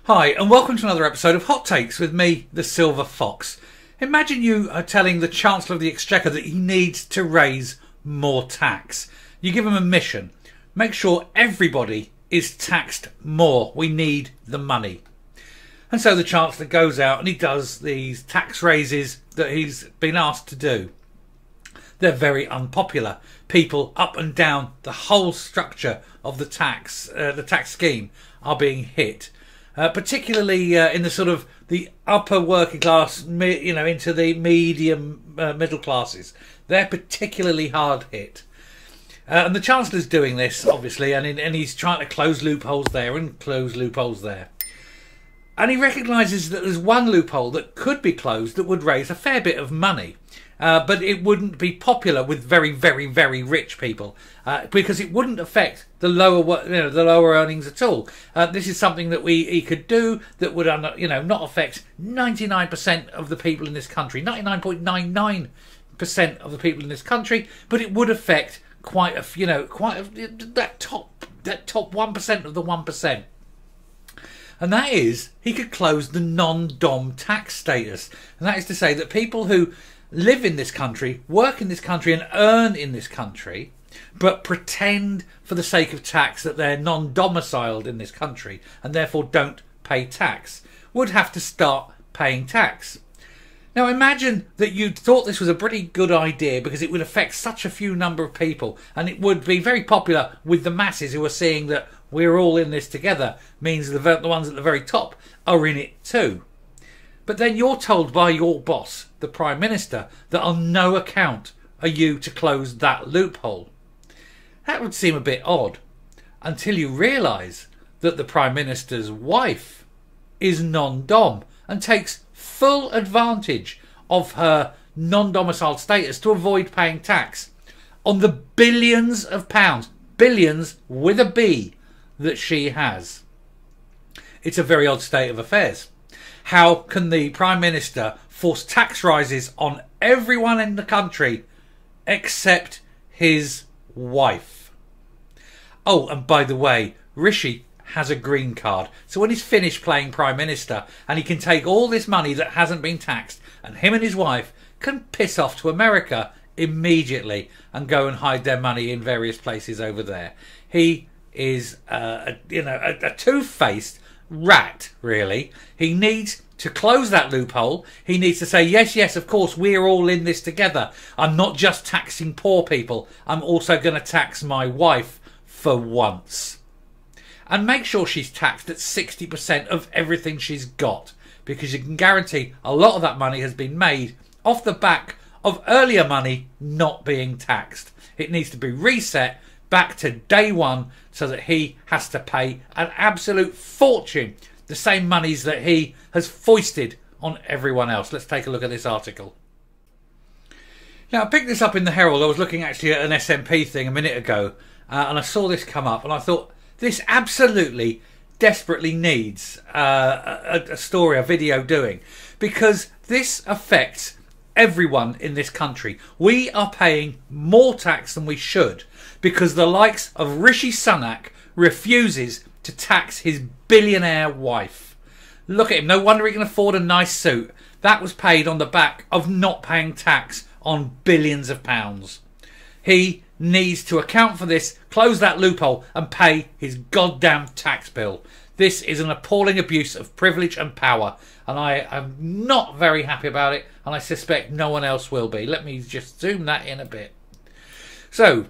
Hi, and welcome to another episode of Hot Takes with me, the Silver Fox. Imagine you are telling the Chancellor of the Exchequer that he needs to raise more tax. You give him a mission. Make sure everybody is taxed more. We need the money. And so the Chancellor goes out and he does these tax raises that he's been asked to do. They're very unpopular. People up and down the whole structure of the tax scheme are being hit. Particularly in the sort of the upper working class, into the medium middle classes. They're particularly hard hit. And the Chancellor's doing this, obviously, and he's trying to close loopholes there and close loopholes there. And he recognises that there's one loophole that could be closed that would raise a fair bit of money. But it wouldn't be popular with very, very, very rich people because it wouldn't affect the lower earnings at all. This is something that he could do that would not affect 99% of the people in this country, 99.99% of the people in this country, but it would affect that top 1% of the 1%. And that is, he could close the non-dom tax status. And that is to say that people who live in this country, work in this country and earn in this country, but pretend for the sake of tax that they're non-domiciled in this country and therefore don't pay tax, would have to start paying tax. Now imagine that you thought this was a pretty good idea because it would affect such a few number of people and it would be very popular with the masses who are seeing that we're all in this together, means the ones at the very top are in it too. But then you're told by your boss, the Prime Minister, that on no account are you to close that loophole. That would seem a bit odd until you realise that the Prime Minister's wife is non-dom and takes full advantage of her non-domiciled status to avoid paying tax on the billions of pounds, billions with a B, that she has. It's a very odd state of affairs. How can the Prime Minister force tax rises on everyone in the country except his wife? Oh, and by the way, Rishi has a green card. So when he's finished playing Prime Minister and he can take all this money that hasn't been taxed and him and his wife can piss off to America immediately and go and hide their money in various places over there. He is a two-faced rat, really. He needs to close that loophole. He needs to say, yes, of course, we're all in this together. I'm not just taxing poor people. I'm also going to tax my wife for once. And make sure she's taxed at 60% of everything she's got, because you can guarantee a lot of that money has been made off the back of earlier money not being taxed. It needs to be reset back to day one so that he has to pay an absolute fortune, the same monies that he has foisted on everyone else. Let's take a look at this article. Now, I picked this up in the Herald. I was looking actually at an SNP thing a minute ago and I saw this come up and I thought this absolutely desperately needs a story, a video doing, because this affects everyone in this country. We are paying more tax than we should because the likes of Rishi Sunak refuses to tax his billionaire wife. Look at him. No wonder he can afford a nice suit. That was paid on the back of not paying tax on billions of pounds. He needs to account for this, close that loophole and pay his goddamn tax bill. This is an appalling abuse of privilege and power, and I am not very happy about it, and I suspect no one else will be. Let me just zoom that in a bit. So,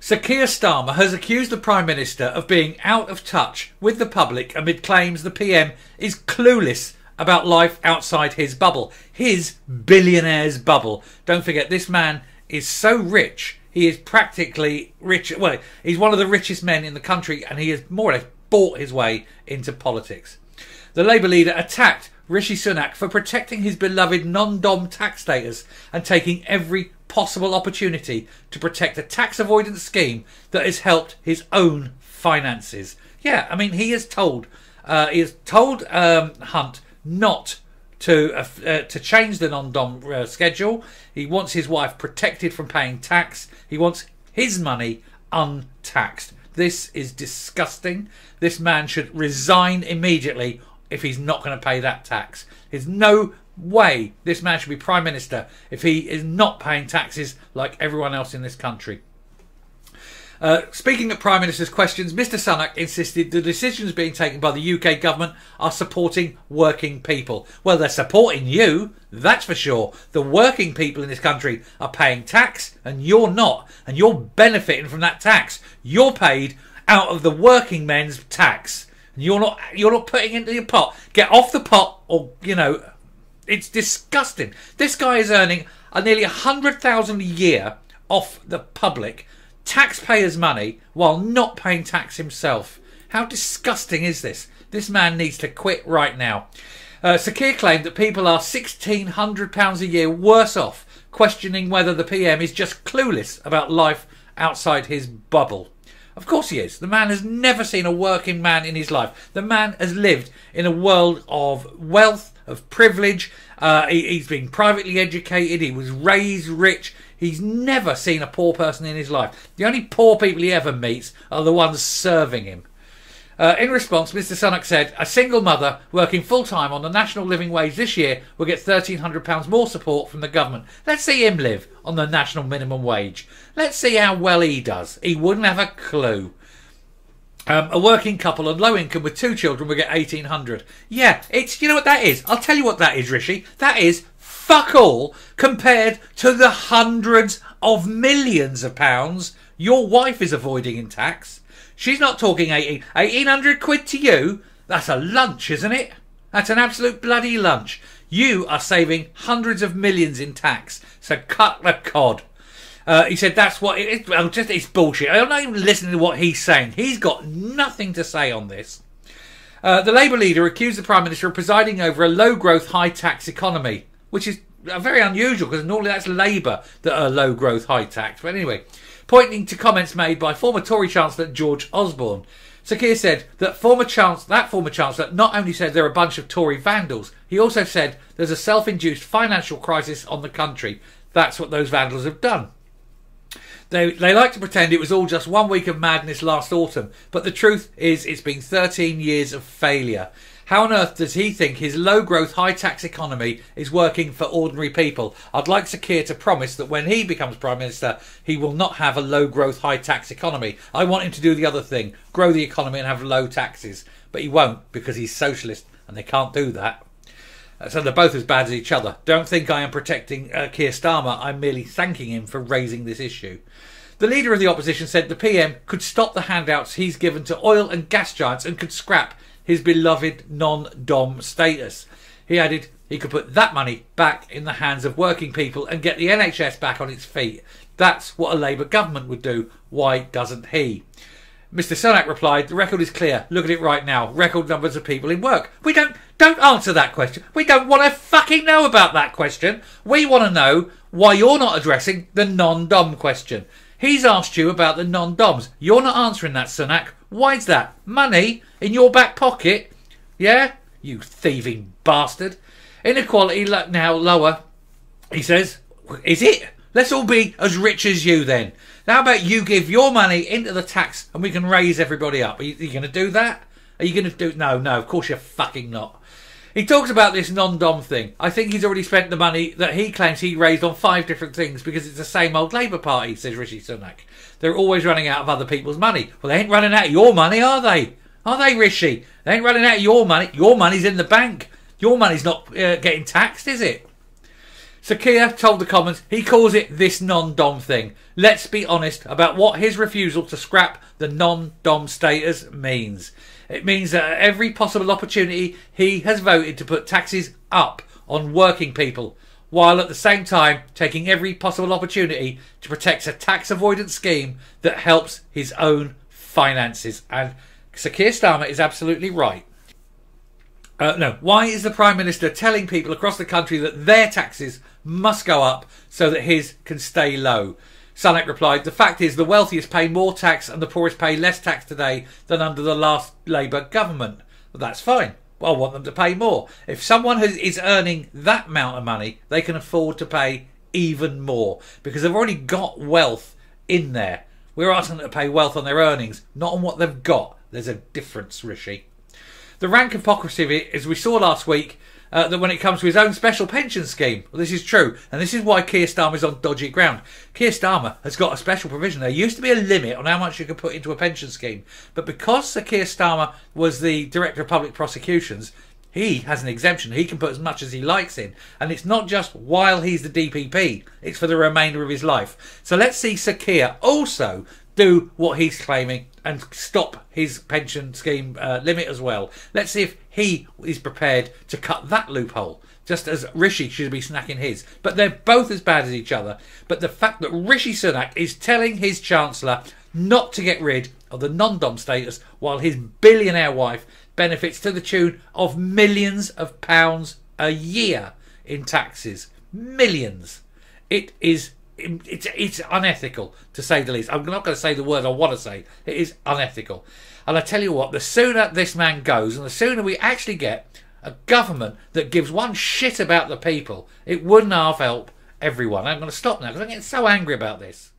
Sir Keir Starmer has accused the Prime Minister of being out of touch with the public amid claims the PM is clueless about life outside his bubble. His billionaire's bubble. Don't forget, this man is so rich, he is practically rich. Well, he's one of the richest men in the country, and he has more or less bought his way into politics. The Labour leader attacked Rishi Sunak for protecting his beloved non-dom tax status and taking every possible opportunity to protect a tax avoidance scheme that has helped his own finances. Yeah, I mean, he has told Hunt not to change the non-dom schedule. He wants his wife protected from paying tax. He wants his money untaxed. This is disgusting. This man should resign immediately if he's not going to pay that tax. There's no way this man should be Prime Minister if he is not paying taxes like everyone else in this country. Speaking of Prime Minister's questions, Mr Sunak insisted the decisions being taken by the UK government are supporting working people. Well, they're supporting you, that's for sure. The working people in this country are paying tax and you're not. And you're benefiting from that tax. You're paid out of the working men's tax. And you're not putting it into your pot. Get off the pot or, you know, it's disgusting. This guy is earning nearly 100,000 a year off the public taxpayers' money while not paying tax himself. How disgusting is this? This man needs to quit right now. Sakir claimed that people are £1,600 a year worse off, questioning whether the PM is just clueless about life outside his bubble. Of course he is. The man has never seen a working man in his life. The man has lived in a world of wealth, of privilege. He's been privately educated. He was raised rich. He's never seen a poor person in his life. The only poor people he ever meets are the ones serving him. In response, Mr Sunak said, a single mother working full-time on the national living wage this year will get £1,300 more support from the government. Let's see him live on the national minimum wage. Let's see how well he does. He wouldn't have a clue. A working couple on low income with 2 children will get £1,800. Yeah, you know what that is? I'll tell you what that is, Rishi. That is fuck all compared to the hundreds of millions of pounds your wife is avoiding in tax. She's not talking 1,800 quid to you. That's a lunch, isn't it? That's an absolute bloody lunch. You are saving hundreds of millions in tax. So cut the cod. He said that's what it is. Well, it's bullshit. I'm not even listening to what he's saying. He's got nothing to say on this. The Labour leader accused the Prime Minister of presiding over a low-growth, high-tax economy, which is very unusual because normally that's Labour that are low-growth, high-tax. But anyway, pointing to comments made by former Tory Chancellor George Osborne. Sakir said that former Chancellor not only said they're a bunch of Tory vandals, he also said there's a self-induced financial crisis on the country. That's what those vandals have done. They like to pretend it was all just 1 week of madness last autumn, but the truth is it's been 13 years of failure. How on earth does he think his low-growth, high-tax economy is working for ordinary people? I'd like Sakir to promise that when he becomes Prime Minister, he will not have a low-growth, high-tax economy. I want him to do the other thing, grow the economy and have low taxes. But he won't, because he's socialist, and they can't do that. So they're both as bad as each other. Don't think I am protecting Keir Starmer. I'm merely thanking him for raising this issue. The leader of the opposition said the PM could stop the handouts he's given to oil and gas giants and could scrap his beloved non-dom status. He added he could put that money back in the hands of working people and get the NHS back on its feet. That's what a Labour government would do. Why doesn't he? Mr Sunak replied, the record is clear. Look at it right now. Record numbers of people in work. Don't answer that question. We don't want to fucking know about that question. We want to know why you're not addressing the non-dom question. He's asked you about the non-doms. You're not answering that, Sunak. Why's that? Money in your back pocket? Yeah? You thieving bastard. Inequality now lower, he says. Is it? Let's all be as rich as you then. How about you give your money into the tax and we can raise everybody up? Are you going to do that? Are you going to do... No, of course you're fucking not. He talks about this non-dom thing. I think he's already spent the money that he claims he raised on 5 different things because it's the same old Labour Party, says Rishi Sunak. They're always running out of other people's money. Well, they ain't running out of your money, are they? Are they, Rishi? They ain't running out of your money. Your money's in the bank. Your money's not getting taxed, is it? Sakir told the Commons he calls it this non-dom thing. Let's be honest about what his refusal to scrap the non-dom status means. It means that at every possible opportunity he has voted to put taxes up on working people, while at the same time taking every possible opportunity to protect a tax avoidance scheme that helps his own finances. And Sakir Starmer is absolutely right. Why is the Prime Minister telling people across the country that their taxes must go up so that his can stay low? Sunak replied, the fact is the wealthiest pay more tax and the poorest pay less tax today than under the last Labour government. Well, that's fine. Well, I want them to pay more. If someone is earning that amount of money, they can afford to pay even more because they've already got wealth in there. We're asking them to pay wealth on their earnings, not on what they've got. There's a difference, Rishi. The rank hypocrisy of it, as we saw last week, that when it comes to his own special pension scheme, well, this is true, and this is why Keir Starmer is on dodgy ground. Keir Starmer has got a special provision. There used to be a limit on how much you could put into a pension scheme, but because Sir Keir Starmer was the Director of Public Prosecutions, he has an exemption. He can put as much as he likes in, and it's not just while he's the DPP, it's for the remainder of his life. So let's see Sir Keir also do what he's claiming and stop his pension scheme limit as well. Let's see if he is prepared to cut that loophole, just as Rishi should be snacking his. But they're both as bad as each other. But the fact that Rishi Sunak is telling his Chancellor not to get rid of the non-dom status while his billionaire wife benefits to the tune of millions of pounds a year in taxes. Millions. It's unethical, to say the least. I'm not going to say the word I want to say. It is unethical. And I tell you what, the sooner this man goes and the sooner we actually get a government that gives one shit about the people, it wouldn't half help everyone. I'm going to stop now because I'm getting so angry about this.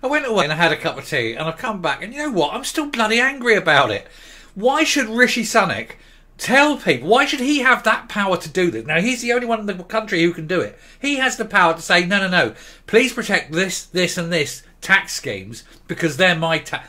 I went away and I had a cup of tea and I've come back and you know what? I'm still bloody angry about it. Why should Rishi Sunak tell people, why should he have that power to do this? Now, he's the only one in the country who can do it. He has the power to say, no, please protect this and this tax schemes because they're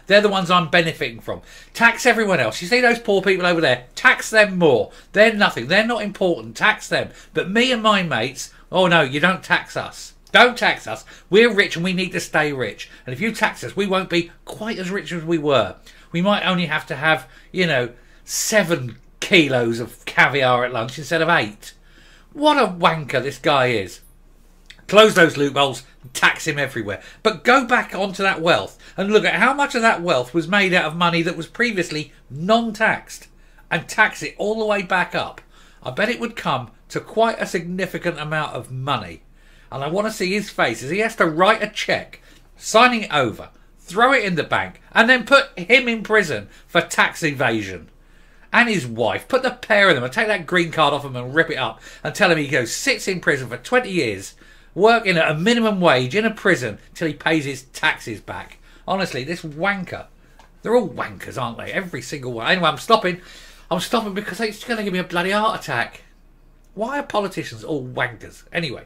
they're the ones I'm benefiting from. Tax everyone else. You see those poor people over there? Tax them more. They're nothing. They're not important. Tax them. But me and my mates, oh no, you don't tax us. Don't tax us. We're rich and we need to stay rich. And if you tax us, we won't be quite as rich as we were. We might only have to have, 7 kilos of caviar at lunch instead of 8. What a wanker this guy is. Close those loopholes and tax him everywhere. But go back onto that wealth and look at how much of that wealth was made out of money that was previously non-taxed and tax it all the way back up. I bet it would come to quite a significant amount of money. And I want to see his face as he has to write a cheque, signing it over, throw it in the bank, and then put him in prison for tax evasion. And his wife, put the pair of them and take that green card off him and rip it up and tell him he sits in prison for 20 years, working at a minimum wage in a prison till he pays his taxes back. Honestly, this wanker. They're all wankers, aren't they? Every single one. Anyway, I'm stopping. I'm stopping because it's going to give me a bloody heart attack. Why are politicians all wankers? Anyway,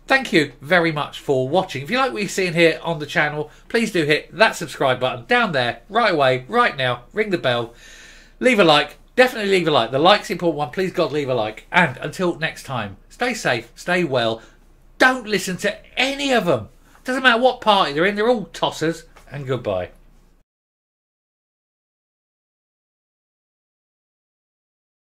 thank you very much for watching. If you like what you're seeing here on the channel, please do hit that subscribe button down there right away, right now. Ring the bell. Leave a like. Definitely leave a like. The like's the important one. Please, God, leave a like. And until next time, stay safe, stay well. Don't listen to any of them. Doesn't matter what party they're in. They're all tossers. And goodbye.